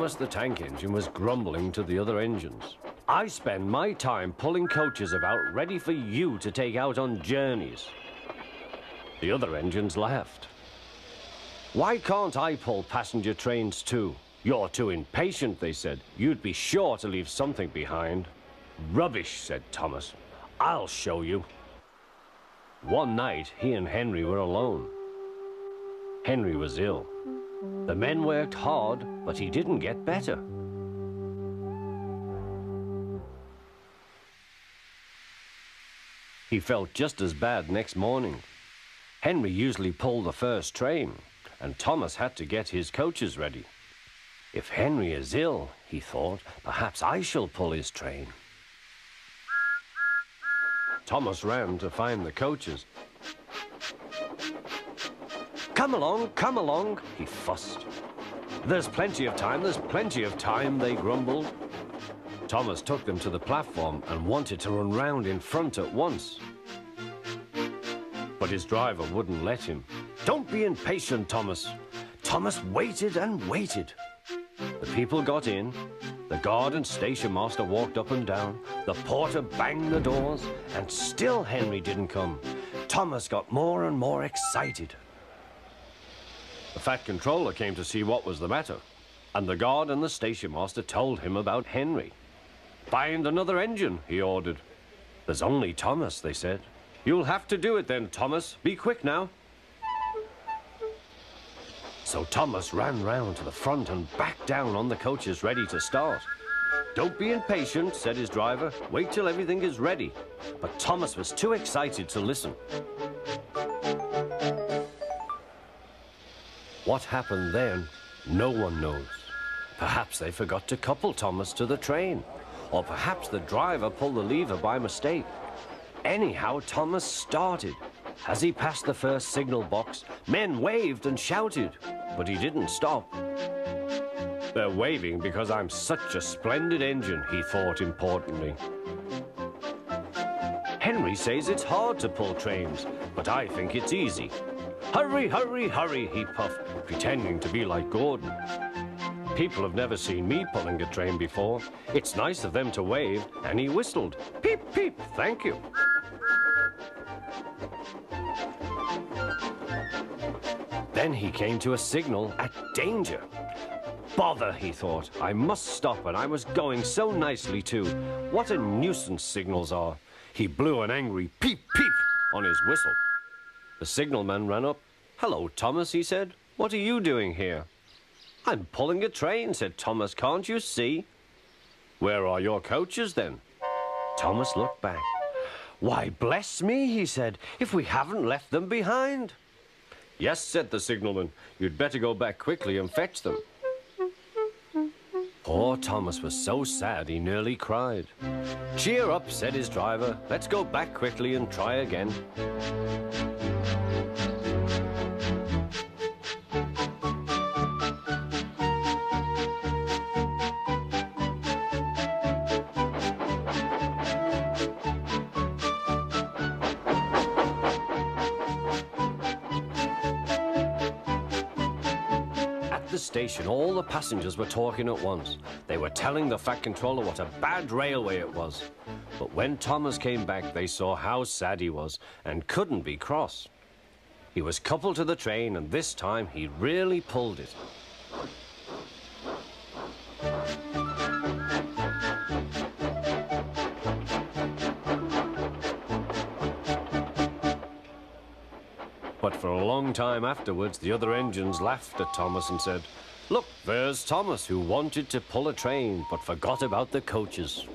Thomas the Tank Engine was grumbling to the other engines. I spend my time pulling coaches about ready for you to take out on journeys. The other engines laughed. Why can't I pull passenger trains too? You're too impatient, they said. You'd be sure to leave something behind. Rubbish, said Thomas. I'll show you. One night, he and Henry were alone. Henry was ill. The men worked hard, but he didn't get better. He felt just as bad next morning. Henry usually pulled the first train, and Thomas had to get his coaches ready. If Henry is ill, he thought, perhaps I shall pull his train. Thomas ran to find the coaches. Come along, he fussed. There's plenty of time, they grumbled. Thomas took them to the platform and wanted to run round in front at once. But his driver wouldn't let him. Don't be impatient, Thomas. Thomas waited and waited. The people got in. The guard and station master walked up and down. The porter banged the doors, and still Henry didn't come. Thomas got more and more excited. The Fat Controller came to see what was the matter, and the guard and the station master told him about Henry. Find another engine, he ordered. There's only Thomas, they said. You'll have to do it then, Thomas. Be quick now. So Thomas ran round to the front and back down on the coaches ready to start. Don't be impatient, said his driver. Wait till everything is ready. But Thomas was too excited to listen. What happened then, no one knows. Perhaps they forgot to couple Thomas to the train. Or perhaps the driver pulled the lever by mistake. Anyhow, Thomas started. As he passed the first signal box, men waved and shouted, but he didn't stop. They're waving because I'm such a splendid engine, he thought importantly. Henry says it's hard to pull trains, but I think it's easy. Hurry, hurry, hurry, he puffed, pretending to be like Gordon. People have never seen me pulling a train before. It's nice of them to wave, and he whistled. Peep, peep, thank you. Then he came to a signal at danger. Bother, he thought. I must stop, and I was going so nicely too. What a nuisance signals are. He blew an angry peep, peep on his whistle. The signalman ran up. Hello, Thomas, he said. What are you doing here? I'm pulling a train, said Thomas. Can't you see? Where are your coaches, then? Thomas looked back. Why, bless me, he said, if we haven't left them behind. Yes, said the signalman. You'd better go back quickly and fetch them. Poor Thomas was so sad he nearly cried. Cheer up, said his driver. Let's go back quickly and try again. At the station, all the passengers were talking at once. They were telling the Fat Controller what a bad railway it was. But when Thomas came back, they saw how sad he was and couldn't be cross. He was coupled to the train, and this time he really pulled it. But for a long time afterwards, the other engines laughed at Thomas and said, Look, there's Thomas, who wanted to pull a train but forgot about the coaches.